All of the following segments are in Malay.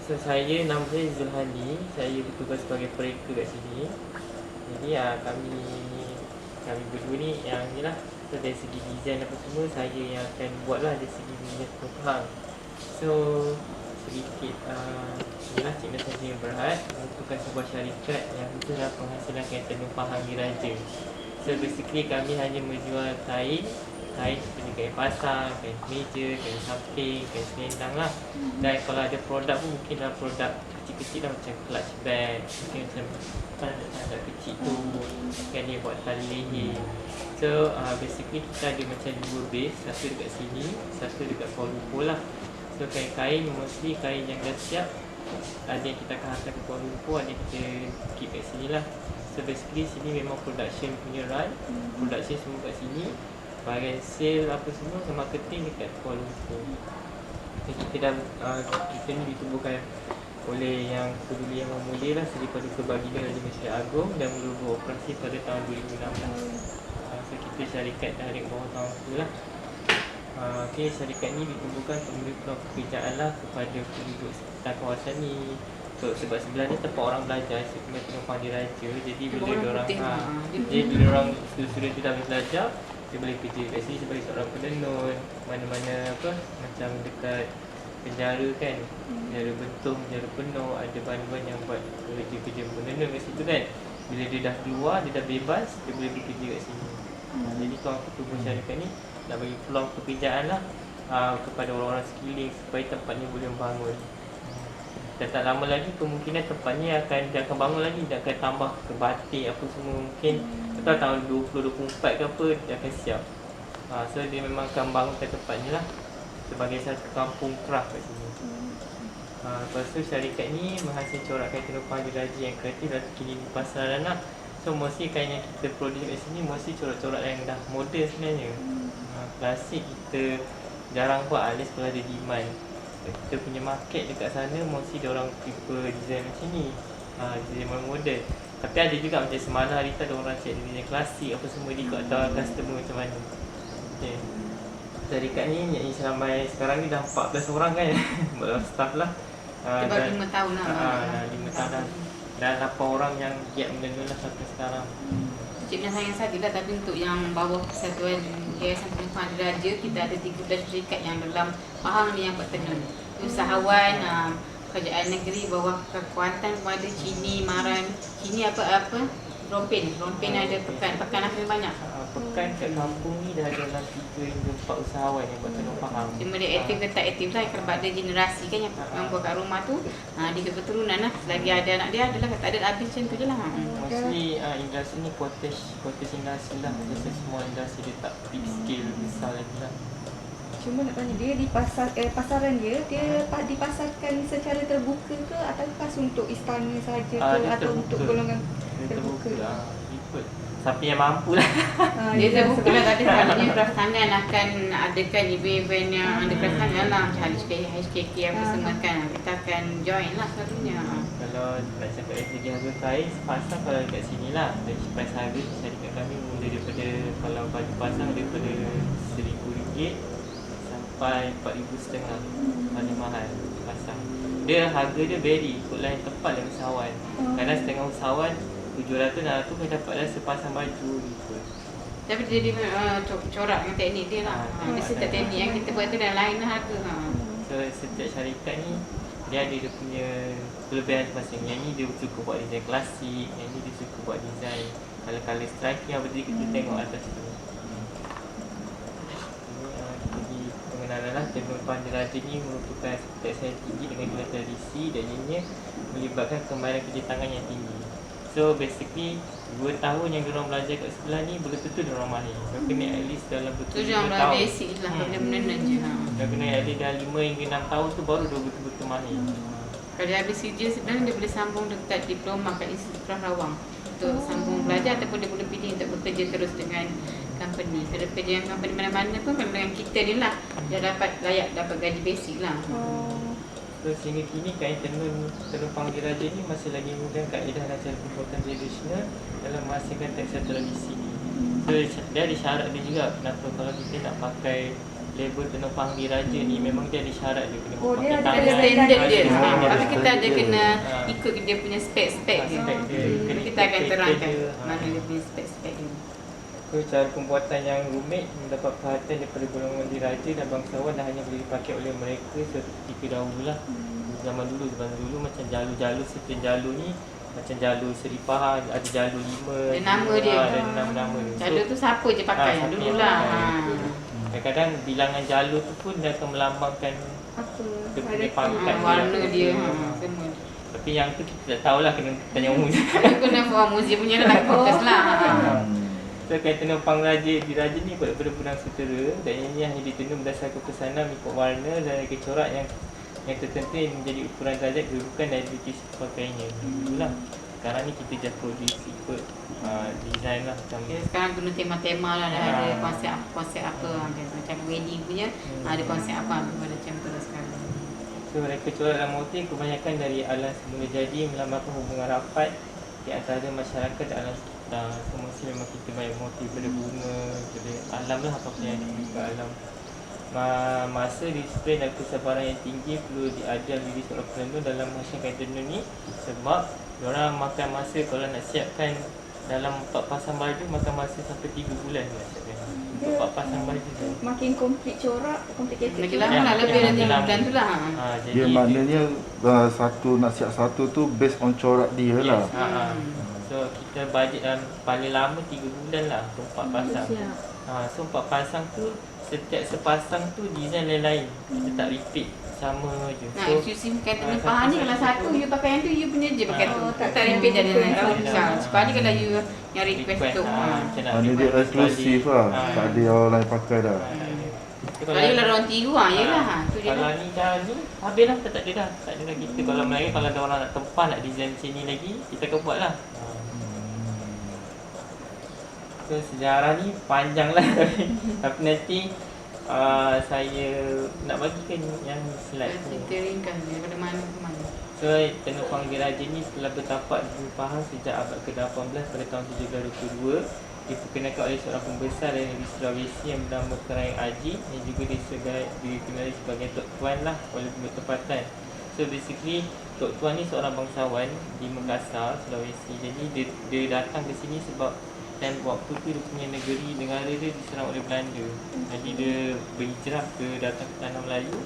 So nama saya Zulhandi. Saya bertugas sebagai pereka kat sini. Jadi kami berdua ni yang ni lah. So dari segi design apa semua saya yang akan buat lah dari segi design penumpang. So sedikit ni lah Cik Natasha Berhad merupakan sebuah syarikat yang khusus dalam penghasilan kain tenun Pahang Diraja. So basically kami hanya menjual kain seperti kain pasang, kain meja, kain samping, kain selendang lah. Dan kalau ada produk pun mungkin dalam produk kecil-kecil lah macam clutch bag, mungkin macam tanda kecil tu, kan dia buat tali leher. So basically kita ada macam dua base, satu dekat sini, satu dekat Kuala Lumpur lah. So kain-kain mostly kain yang dah siap, ada yang kita akan hantar ke Kuala Lumpur, ada yang kita keep kat sini lah. So basically sini memang production punya run, production semua kat sini, bahagian sale apa semua sama marketing dekat Kuala Lumpur. Kita ni ditubuhkan oleh Yang Peduli Yang Memulia lah, Seri Paduka Baginda Raja Masjid Agong, dan mula beroperasi pada tahun 2016. So kita syarikat dari bawah tahun tu lah. Okay, syarikat ni ditubuhkan untuk memberi peluang pekerjaan lah kepada penduduk sekitar kawasan ni. So, sebab sebelah ni tempat orang belajar sebenarnya penumpang diraja. Jadi bila orang student tu dah belajar, dia boleh kerja kat sini sebagai seorang penenun, mana-mana apa, macam dekat penjara kan, penjara Bentong, penjara Penuh, ada bahan-bahan yang buat kerja-kerja penenun kat situ kan. Bila dia dah keluar, dia dah bebas, dia boleh bekerja kat sini. Jadi kalau aku tubuh syarikat ni nak bagi peluang pekerjaan lah kepada orang-orang sekeliling supaya tempatnya boleh membangun. Dan tak lama lagi kemungkinan tempatnya dia akan bangun lagi, dia akan tambah ke batik apa semua mungkin. Atau tahun 2024 ke apa dia akan siap. So dia memang akan bangunkan tempatnya lah sebagai satu kampung craft kat sini. Lepas tu syarikat ni menghasilkan corak kain tenun Pahang Diraja yang kreatif dan kini di pasaran lah. So mostly kain yang kita produce kat sini mostly corak-corak yang dah moden sebenarnya. Klasik kita jarang buat unless kalau ada demand. Kita punya market dekat sana mostly dia orang prefer design macam ni, design moden. Tapi ada juga macam semalam hari tu ada orang cakap design klasik apa semua, dia ikut tahu customer macam mana. Okay. Syarikat ni sampai sekarang ni dah 14 orang kan staff lah. Sebab 5 tahun lah. 5 tahun dah. Dan 8 orang yang giat menenun lah sampai sekarang. Ciknya sayang sajalah, tapi untuk yang bawah Persatuan Yayasan Penumpang Diraja, kita ada 13 syarikat yang dalam Pahang ni yang buat tenun. Usahawan, kerajaan negeri bawah kekuatan kepada Cini, Maran. Cini apa? Rompen ada pekan apa yang banyak. Pekan kat kampung ni dah ada dalam 3 hingga 4 usahawan yang buat tenun Pahang. Cuma dia aktif ke tak aktif lah, kalau ada generasi kan yang buat kat rumah tu, dia keturunan lah. Selagi ada anak dia adalah, tak ada habis macam tu je lah. Mostly industri ni cottage industri lah. Macam semua industri dia tak big scale besar lagi lah. Cuma nak tanya, dia di pasaran dia dipasarkan secara terbuka ke atau khas untuk istana saja ke atau terbuka. untuk golongan terbuka lah. Ikut siapa yang mampu lah. Dia terbuka lah, tapi selalunya Keraftangan akan adakan event-event yang ada Keraftangan lah, macam HKK apa semua kan, kita akan join lah selalunya. Kalau nak cakap dari segi harga kain, pasang kalau dekat sini lah, dari price harga syarikat kami mula daripada, kalau baju pasang daripada RM1,000 sampai RM4,500 paling mahal pasang. Dia harga dia vary ikutlah yang tepat dengan usahawan. Kadang setengah usahawan RM700 tu kau dapatlah sepasang baju gitu. Tapi dia jadi corak dengan teknik dia lah. Dia setiap teknik yang kita buat tu dah lain lah harga. So setiap syarikat ni dia ada dia punya kelebihan masing-masing. Yang ni dia suka buat design klasik, yang ni dia suka buat design colour striking, apa tadi kita tengok atas tu. Jadi pengenalan lah, tenun Pahang Diraja ni merupakan seperti tinggi dengan nilai tradisi dan ianya melibatkan kembaran kerja tangan yang tinggi. So basically 2 tahun yang diorang belajar kat sebelah ni belum tentu diorang mahir. Dia kena at least dalam betul 2 tahun. Tu diorang dah basic lah, benda menenun je. Dia kena at least dah 5 hingga 6 tahun tu baru dia betul-betul mahir. Kalau dia habis kerja sebenarnya dia boleh sambung dekat diploma kat Institut Craft Rawang untuk sambung belajar, ataupun dia boleh pilih untuk bekerja terus dengan company. Kalau bekerja dengan company mana-mana pun, kalau dengan kita ni lah dia dapat layak dapat gaji basic lah. So sehingga kini kain tenun Pahang Diraja ni masih lagi menggunakan kaedah dan cara pembuatan tradisional dalam menghasilkan tekstil tradisi ni. So dia ada syarat dia juga, kenapa kalau kita nak pakai label tenung pahang diraja ni memang dia ada syarat dia kena Oh, dia pakai ada tangan. Standard dia. Ah, Tapi kita ada standard kena dia. ikut dia punya spek-spek dia. Spek dia. Jadi kita akan Spek terangkan dia. mana dia punya spek-spek dia. So, cara pembuatan yang rumit mendapat perhatian daripada golongan diraja dan bangsawan dan hanya boleh dipakai oleh mereka ketika dahulu lah. Zaman dulu macam jalur-jalur sistem jalur ni macam jalur Seri Pahang, ada jalur 5 Ada nama dia. ada nama dia. Jalur tu siapa je pakai siapa dulu yang lah. pakai. Kadang-kadang bilangan jalur tu pun dia akan melambangkan Apa? dia punya Ada pangkat Warna dia. Hmm. Semua. Tapi yang tu kita tak tahulah, kena tanya umum. Tapi kena orang muzium punya lah fokus lah. So kaitan tenung diraja ni daripada benang sutera dan ini hanya ditenun berdasarkan pesanan mengikut warna dan corak yang tertentu yang menjadi ukuran derajat kedudukan dan identitas pakaiannya. Itulah. Sekarang ni kita just produce ikut design lah macam Okay, sekarang guna tema-tema lah, dah ada konsep apa macam wedding punya, ada konsep apa macam tu lah sekarang. So mereka corak dan motif kebanyakan dari alam semula jadi melambangkan hubungan rapat di antara masyarakat dan alam sekitar. So mesti memang kita banyak motif pada bunga, pada alam lah, apa yang ada kat alam. Masa disiplin dan kesabaran yang tinggi perlu diajar diri seorang penenun dalam menghasilkan tenun ni, sebab diorang makan masa kalau nak siapkan dalam 4 pasang baju makan masa sampai 3 bulan nak siapkan untuk 4 pasang baju tu. makin komplit corak, complicated Lagi corak. lama lah, lebih yang dari 3 lama. bulan tu lah. Jadi Dia maknanya satu nak siap satu tu based on corak dia lah. So kita bajet paling lama 3 bulan lah untuk 4 pasang. So 4 pasang tu setiap sepasang tu design lain-lain. Kita tak repeat sama je. Nah, So if you simpan tenun pahang ni, kalau satu you pakai yang tu, you punya je pakai tu. tak Tak repeat kena dari request. lain. Sekali kalau you yang request tu. macam nak Maknanya dia request eksklusif balik. lah. Tak ada orang lain pakai dah. Sekali kalau orang tiru, yelah. Tu je Kalau lah. ni dah ni habis lah, tak ada dah. Tak ada dah kita. Kalau mereka kalau ada orang nak tempah nak design macam ni lagi, kita akan buat lah. So sejarah ni panjang lah. Tapi nanti saya nak bagikan yang slide tu. Cerita ringkas daripada mana ke mana. So tenun pahang diraja ni telah bertapak di Pahang sejak abad ke-18 pada tahun 1722. Diperkenalkan oleh seorang pembesar dari Sulawesi yang bernama Kerang Aji yang juga dikenali sebagai Tok Tuan lah oleh bertepatan. So basically Tok Tuan ni seorang bangsawan di Makassar, Sulawesi. Jadi dia datang ke sini sebab dan waktu tu dia punya negara dia diserang oleh Belanda. Jadi dia berhijrah datang ke tanah Melayu.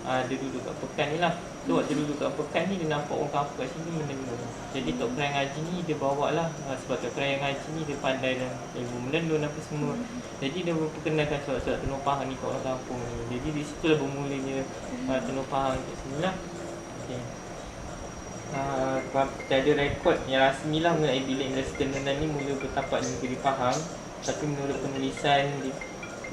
Dia duduk kat Pekan ni lah. So waktu duduk kat Pekan ni dia nampak orang kampung kat sini menenun. Jadi Tok Kerang Haji ni dia bawa lah, sebab Tok Kerang Haji ni dia pandai dalam ilmu menenun apa semua. Jadi dia memperkenalkan solat-solat tenun pahang ni kat orang kampung ni. Jadi di situlah bermulanya tenun pahang kat sini lah. Okay. Ada rekod yang rasmi lah mengenai bila industri tenunan ni mula bertapak di negeri Pahang. Tapi menurut penulisan di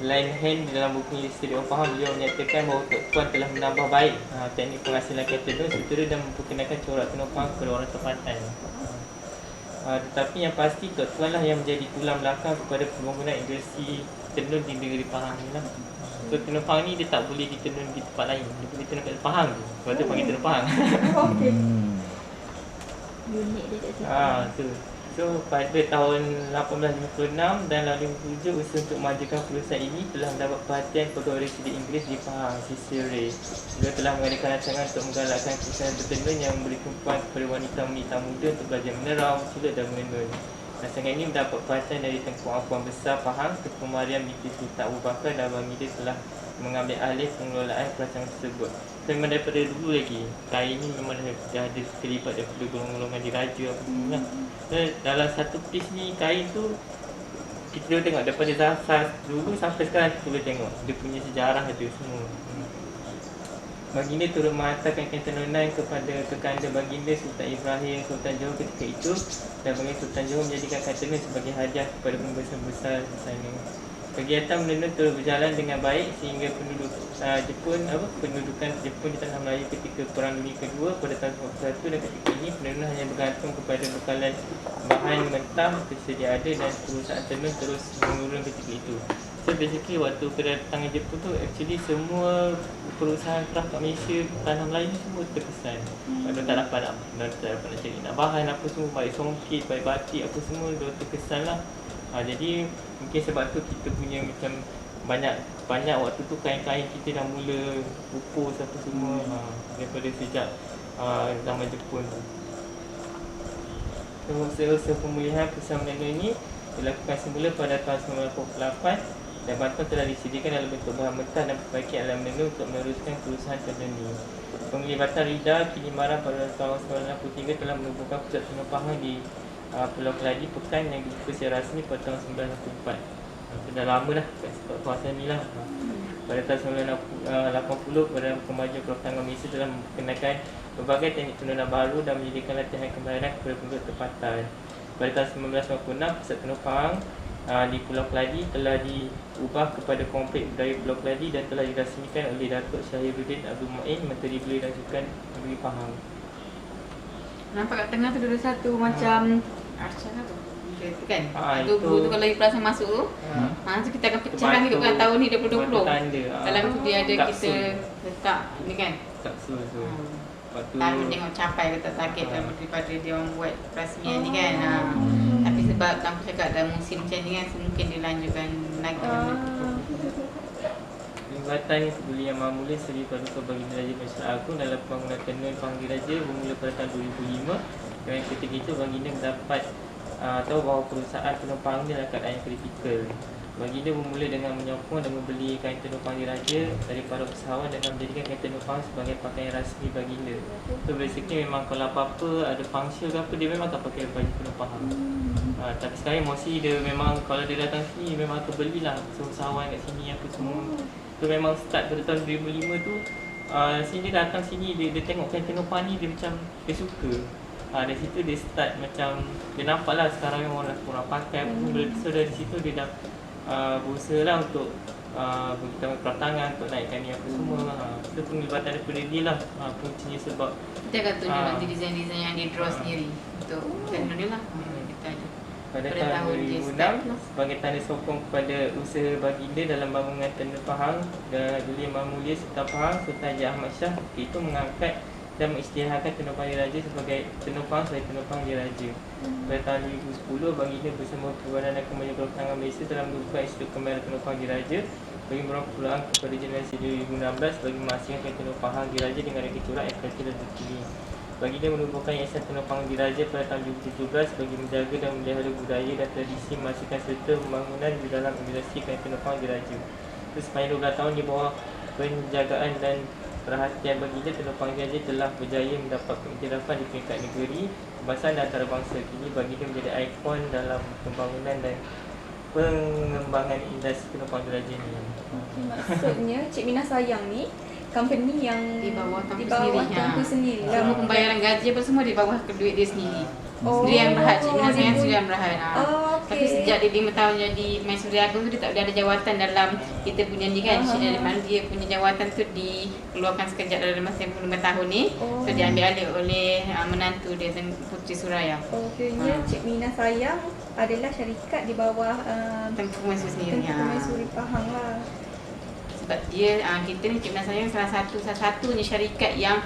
line hand di dalam buku industri orang Pahang, beliau menyatakan bahawa Tok Tuan telah menambah baik teknik penghasilan kain tenun sutera dan memperkenalkan corak tenun Pahang kepada orang tempatan. Tetapi yang pasti Tok Tuan lah yang menjadi tulang belakang kepada pembangunan industri tenun di negeri Pahang ni lah. So tenun Pahang ni dia tak boleh ditenun di tempat lain, dia boleh tenun kat Pahang tu. Sebab tu panggil tenun Pahang. Okey. Unik dia kat situ. Tu. So pada tahun 1856 dan lalu 57 usaha untuk memajukan perusahaan ini telah mendapat perhatian pegawai residen Inggeris di Pahang, Cecil Ray. Beliau telah mengadakan rancangan untuk menggalakkan perusahaan bertenun yang memberi tumpuan kepada wanita-wanita muda untuk belajar menerau, menculut dan menenun. Rancangan ini mendapat perhatian dari Tengku Puan Besar Pahang, Tengku Mariam binti Sultan Abu Bakar dan Abang Mida telah mengambil alih pengelolaan perancangan tersebut. So, memang daripada dulu lagi, kain ni memang dah ada terlibat daripada golongan-golongan diraja apa semua lah. So, dalam satu piece ni, kain tu kita boleh tengok daripada Zafar dulu sampai sekarang kita boleh tengok dia punya sejarah ada semua. Baginda turut menghantarkan kain tenunan kepada kekanda baginda Sultan Ibrahim Sultan Johor ketika itu, dan baginda Sultan Johor menjadikan kain tenun sebagai hadiah kepada pembesar-besar di sana. Kegiatan menenun terus berjalan dengan baik sehingga pendudukan Jepun di tanah Melayu ketika Perang Dunia Kedua pada tahun 1941, dan ketika ini penenunan hanya bergantung kepada bekalan bahan mentah tersedia ada dan perusahaan tenun terus menurun ketika itu. So basically waktu kedatangan Jepun tu actually semua perusahaan craft kat Malaysia, tanah Melayu semua terkesan. Mereka tak dapat nak cari nak bahan apa semua, baik songkit, baik batik apa semua dia terkesan lah. Jadi mungkin sebab tu kita punya macam banyak waktu tu kain-kain kita dah mula pupus apa semua daripada sejak zaman Jepun tu. So, usaha-usaha pemulihan pusat Melaka ini dilakukan semula pada tahun 1948 dan bantuan telah disediakan dalam bentuk bahan mentah dan perbaiki alam Melaka untuk meneruskan kerusahan tenun ini. Penglibatan Rida Kinimaran pada tahun 1963 telah menubuhkan pusat tenun Pahang di Pulau Keladi Pekan yang dibuka secara rasmi pada tahun 1964. Itu dah lama dah kat kawasan ni lah. Pada tahun 1980, Badan Kemajuan Pertahanan Malaysia telah memperkenalkan berbagai teknik tenunan baru dan menyediakan latihan kemahiran kepada penduduk tempatan. Pada tahun 1996, Pusat Tenun Pahang di Pulau Keladi telah diubah kepada Kompleks Budaya Pulau Keladi dan telah dirasmikan oleh Datuk Syahiruddin Abdul Muin, Menteri Belia dan Sukan Negeri Pahang. Nampak kat tengah tu ada satu macam arca apa? Kan? Itu Tu kalau you perasan masuk tu, tu kita akan pecahkan hidupkan tahun ni 2020. Dalam tu dia ada kita letak ni kan. Kapsul tu. Tahu tengok capai ke tak target daripada dia orang buat perasmian ni kan. Tapi sebab kamu cakap dah musim macam ni kan, mungkin dilanjutkan lagi. Perlibatan Peduli Yang Maha Mulia Seri Paduka Baginda Raja Malaysia Agung dalam pembangunan tenun Pahang Diraja bermula pada tahun 2005. Dan ketika itu Baginda mendapat tahu bahawa perusahaan tenun Pahang ni adalah keadaan yang kritikal. Baginda bermula dengan menyokong dan membeli kain tenun Pahang Diraja dari para usahawan dengan menjadikan kain tenun Pahang sebagai pakaian rasmi Baginda. So basically memang kalau apa-apa ada function ke apa, dia memang tak pakai baju tenun Pahang. Tapi sekarang mostly dia memang kalau dia datang sini memang akan belilah usahawan kat sini apa semua. So memang start pada tahun 2005 tu sini dia datang sini dia tengok kain tenun Pahang ni dia macam dia suka. Dari situ dia start macam dia nampak lah sekarang yang orang pakai apa semua. So dari situ dia dah berusaha lah untuk kita pertangan untuk naikkan ni apa semua. Itu penglibatan daripada dia lah kuncinya sebab Kita akan tunjuk nanti design-design yang dia draw sendiri untuk tenun dia lah. Kita ada. pada tahun 2006 sebagai tanda sokong kepada usaha Baginda dalam bangunan tenun Pahang dan Duli Yang Maha Mulia Sultan Pahang Sultan Haji Ahmad Shah itu mengangkat dan mengisytiharkan tenun Pahang Diraja sebagai tenun Pahang sebagai tenun Pahang Diraja. Pada tahun 2010 Baginda bersama Badan Kemajuan Pertahanan Malaysia telah membuka Institut Kemahiran Tenun Pahang Diraja bagi memberi peluang kepada generasi 2016 bagi menghasilkan tenun Pahang Diraja dengan reka corak yang kreatif dan terkini. Baginda menubuhkan Yayasan Tenun Pahang Diraja pada tahun 2017 bagi menjaga dan memelihara budaya dan tradisi menghasilkan serta pembangunan di dalam industri kain tenun Pahang Diraja. Sepanjang 12 tahun di bawah penjagaan dan perhatian Baginda, tenun Pahang Diraja telah berjaya mendapat pengiktirafan di peringkat negeri, kebangsaan dan antarabangsa. Kini Baginda menjadi ikon dalam pembangunan dan pengembangan industri tenun Pahang Diraja ini. Okay, maksudnya Cik Mina sayang ni company yang Di bawah Tangku sendiri. Semua pembayaran gaji apa semua di bawah duit dia sendiri. Oh, Sendirian Berhad, Cik Mina sayang Sendirian Berhad. Okay. Tapi sejak dia 5 tahun jadi Maisuri Agung tu dia tak boleh ada jawatan dalam kita punya ni kan. Di mana dia punya jawatan tu dikeluarkan sekejap dalam masa 5 tahun ni. So dia ambil alih oleh menantu dia Puteri Suraya. Okeynya Cik Mina sayang adalah syarikat di bawah Tengku Maisuri sendiri. Tengku Maisuri Pahang lah. Sebab dia kita ni Cik Mina sayang salah satunya syarikat yang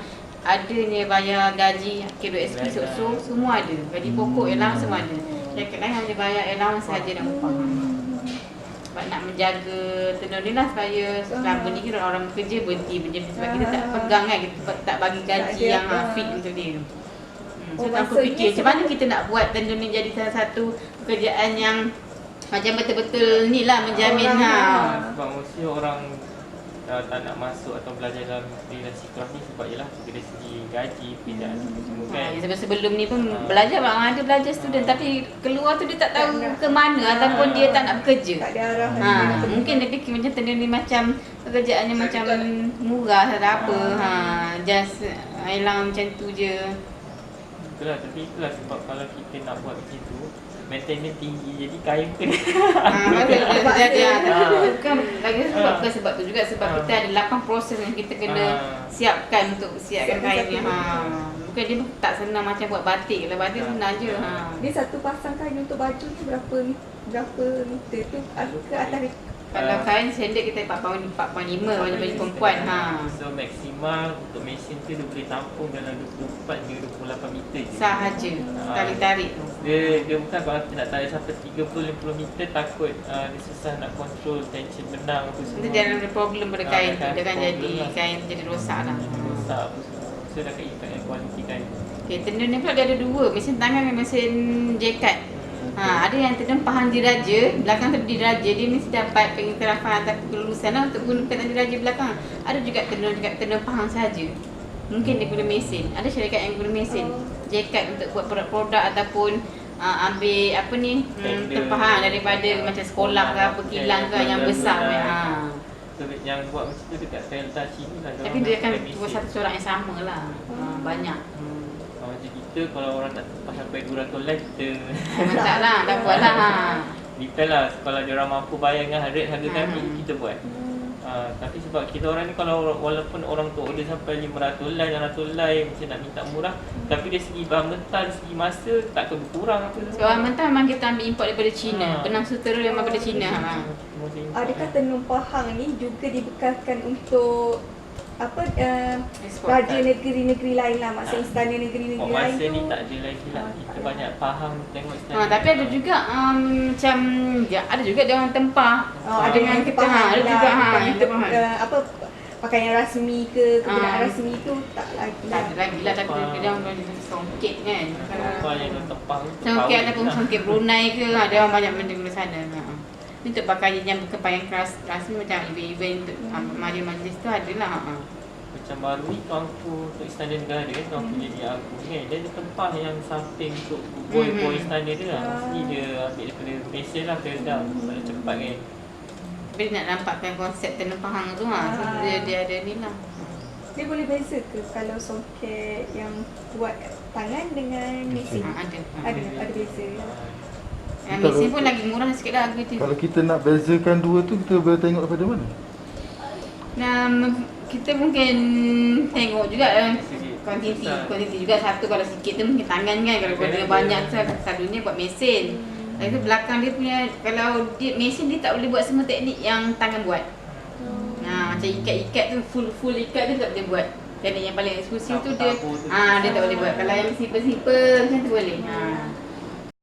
adanya bayar gaji KWSP so semua ada. Gaji pokok allowance semua ada. Syarikat lain hanya bayar allowance sahaja dan upah. Sebab nak menjaga tenun ni lah supaya selama ni kita orang bekerja berhenti sebab kita tak pegang kan, kita tak bagi gaji yang fit untuk dia. So aku fikir macam mana kita nak buat tenun ni jadi salah satu pekerjaan yang macam betul-betul ni lah menjamin Sebab mesti orang tak nak masuk atau belajar dalam industri kelas ni sebab ialah dari segi gaji, pekerjaan semua kan. Sebelum ni pun belajar, ada belajar student tapi keluar tu dia tak tahu ke mana ataupun dia tak nak bekerja. Tak ada arah. Mungkin dia fikir macam tenun ni macam pekerjaannya macam murah tak ada apa. Just hilang macam tu je. Itulah, tapi itulah sebab kalau kita nak buat macam tu maintenance tinggi, jadi kain kena bukan sebab tu juga, sebab kita ada 8 proses yang kita kena siapkan untuk siapkan kain ni. Bukan dia tak senang macam buat batik. Kalau batik senang je. Dia satu pasang kain untuk baju ni berapa meter tu ke atas? Kalau kain standard kita 4.5 baju perempuan. So maksimal untuk mesin tu dia boleh tampung dalam 24 hingga 28 meter je. Sahaja sekali tarik tu. Dia bukan kalau kita nak tarik sampai 30-50 meter takut dia susah nak control tension benang apa semua. Nanti dia ada problem pada kain tu, Ada dia kan problem jadi lah. kain jadi rosak lah. Rosak apa semua. So dah kena ikat yang kualiti kain. Okay, tenun ni pula dia ada dua, mesin tangan dan mesin jekat. Ada yang tenun pahang diraja, belakang tu diraja, dia mesti dapat pengiktirafan atau kelulusan lah untuk gunakan diraja belakang. Ada juga tenun pahang saja. Mungkin dia guna mesin. Ada syarikat yang guna mesin. Jekat untuk buat produk-produk ataupun ambil apa ni terpahang daripada macam sekolah ke apa kilang ke yang besar. So yang buat macam tu dekat Delta sini lah. Tapi dia akan buat satu corak yang sama lah. Banyak. Macam kita kalau orang nak terpas sampai 200 line kita Tak lah, tak buat lah. depend lah. Kalau dia orang mampu bayar dengan harga kami kita buat. Tapi sebab kita orang ni kalau walaupun orang tu order sampai 500 line, 600 line macam nak minta murah, tapi dari segi bahan mentah, dari segi masa takkan berkurang apa tu. So mentah memang kita ambil import daripada China. Benang sutera memang daripada China. Adakah tenun pahang ni juga dibekalkan untuk apa Ekspor. raja negeri-negeri lain lah, maksudnya istana negeri-negeri lain Masa tu? ni tak ada lagi lah. Kita banyak faham tengok istana. Tapi ada juga macam ada juga dia orang tempah. Ada dengan yang kita pahang ada lah, juga bukan yang untuk, tempah. apa pakaian rasmi ke kegunaan rasmi tu tak lagi Tak ada lagi lah, tapi dia orang songket kan. Apa yang dia tepang tu Songket kahwin ataupun lah. songket Brunei ke, dia orang banyak benda guna sana. Ni untuk pakaian yang bukan pakaian rasmi macam event-event untuk majlis-majlis tu adalah. Macam baru ni tuangku untuk istana negara kan, tuangku jadi agung kan. Dia ada tempah yang samping untuk boy-boy istana dia lah. Mesti dia ambil daripada mesin lah, redam supaya cepat kan. Tapi nak nampakkan konsep tenun pahang tu so dia ada ni lah. Dia boleh beza ke kalau songket yang buat tangan dengan mesin? Ada beza. Yang mesin pun lagi murah sikit lah harga tu. Kalau kita nak bezakan dua tu, kita boleh tengok daripada mana? Kita mungkin tengok juga kuantiti juga. Satu kalau sikit tu mungkin tangan kan, kalau dia banyak tu selalunya buat mesin. Lepas tu belakang dia punya, kalau dia mesin dia tak boleh buat semua teknik yang tangan buat. Macam ikat-ikat tu full ikat dia tak boleh buat. Teknik yang paling eksklusif tu dia dia tak boleh buat. Kalau yang simple-simple macam tu boleh.